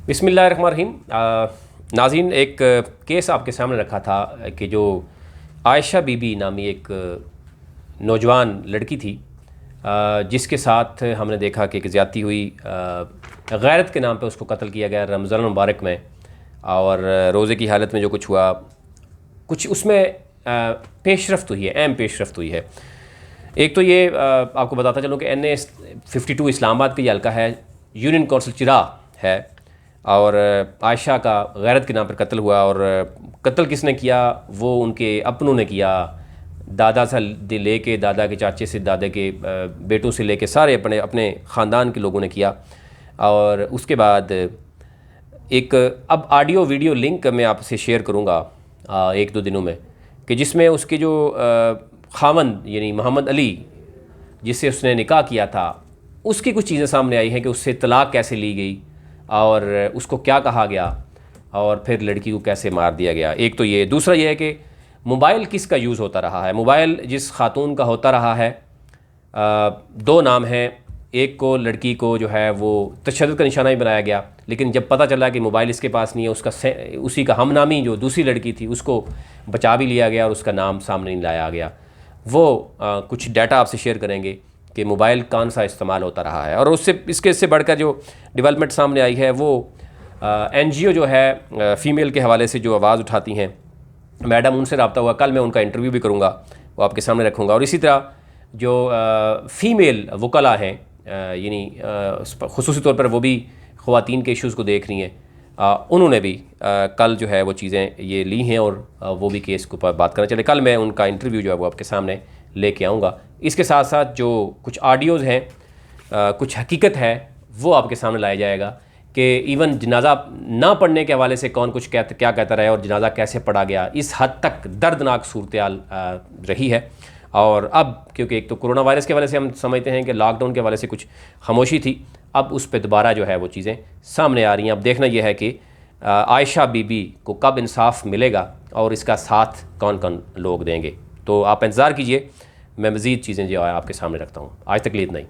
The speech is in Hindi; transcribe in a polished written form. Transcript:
बिस्मिल्लाहिर्रहमानिर्रहीम। नाज़रीन, एक केस आपके सामने रखा था कि जो आयशा बीबी नामी एक नौजवान लड़की थी, जिसके साथ हमने देखा कि एक ज़्यादती हुई, गैरत के नाम पे उसको कत्ल किया गया रमज़ान मुबारक में। और रोज़े की हालत में जो कुछ हुआ, कुछ उसमें पेशरफ्त हुई है, अहम पेशरफ्त हुई है। एक तो ये आपको बताता चलूँ कि NA-52 इस्लामाबाद का ये हल्का है, यूनियन कौंसिल चिरा है, और आयशा का गैरत के नाम पर कत्ल हुआ। और कत्ल किसने किया? वो उनके अपनों ने किया। दादा से लेके, दादा के चाचे से, दादा के बेटों से लेके सारे अपने अपने ख़ानदान के लोगों ने किया। और उसके बाद एक अब ऑडियो वीडियो लिंक मैं आपसे शेयर करूँगा एक दो दिनों में, कि जिसमें उसके जो खावंद यानी मोहम्मद अली, जिससे उसने निकाह किया था, उसकी कुछ चीज़ें सामने आई हैं कि उससे तलाक कैसे ली गई और उसको क्या कहा गया और फिर लड़की को कैसे मार दिया गया। एक तो ये, दूसरा ये है कि मोबाइल किसका यूज़ होता रहा है। मोबाइल जिस खातून का होता रहा है, दो नाम हैं। एक को, लड़की को जो है वो तशद्दुद का निशाना ही बनाया गया, लेकिन जब पता चला कि मोबाइल इसके पास नहीं है, उसी का हमनामी जो दूसरी लड़की थी उसको बचा भी लिया गया और उसका नाम सामने नहीं लाया गया। वो कुछ डाटा आपसे शेयर करेंगे कि मोबाइल कौन सा इस्तेमाल होता रहा है। और इससे बढ़कर जो डेवलपमेंट सामने आई है, वो NGO जो है फ़ीमेल के हवाले से जो आवाज़ उठाती हैं, मैडम, उनसे रब्ता हुआ। कल मैं उनका इंटरव्यू भी करूँगा, वो आपके सामने रखूँगा। और इसी तरह जो फ़ीमेल वकला हैं, यानी ख़ुसूसी तौर पर वो भी ख़वातीन के इश्यूज़ को देख रही हैं, उन्होंने भी कल जो है वो चीज़ें ये ली हैं और वो भी केस के ऊपर बात करना। चले, कल मैं उनका इंटरव्यू जो है वो आपके सामने लेके आऊँगा। इसके साथ साथ जो कुछ ऑडियोज़ हैं, कुछ हकीकत है, वो आपके सामने लाया जाएगा कि इवन जनाजा ना पढ़ने के हवाले से कौन कुछ क्या कहता रहा है और जनाजा कैसे पढ़ा गया। इस हद तक दर्दनाक सूरत-ए-हाल रही है। और अब क्योंकि एक तो कोरोना वायरस के हवाले से हम समझते हैं कि लॉकडाउन के हवाले से कुछ खामोशी थी, अब उस पर दोबारा जो है वो चीज़ें सामने आ रही हैं। अब देखना यह है कि आयशा बीबी को कब इंसाफ मिलेगा और इसका साथ कौन कौन लोग देंगे। तो आप इंतज़ार कीजिए, मैं मज़ीद चीज़ें जो है आपके सामने रखता हूँ। आज तक लिए इतना ही।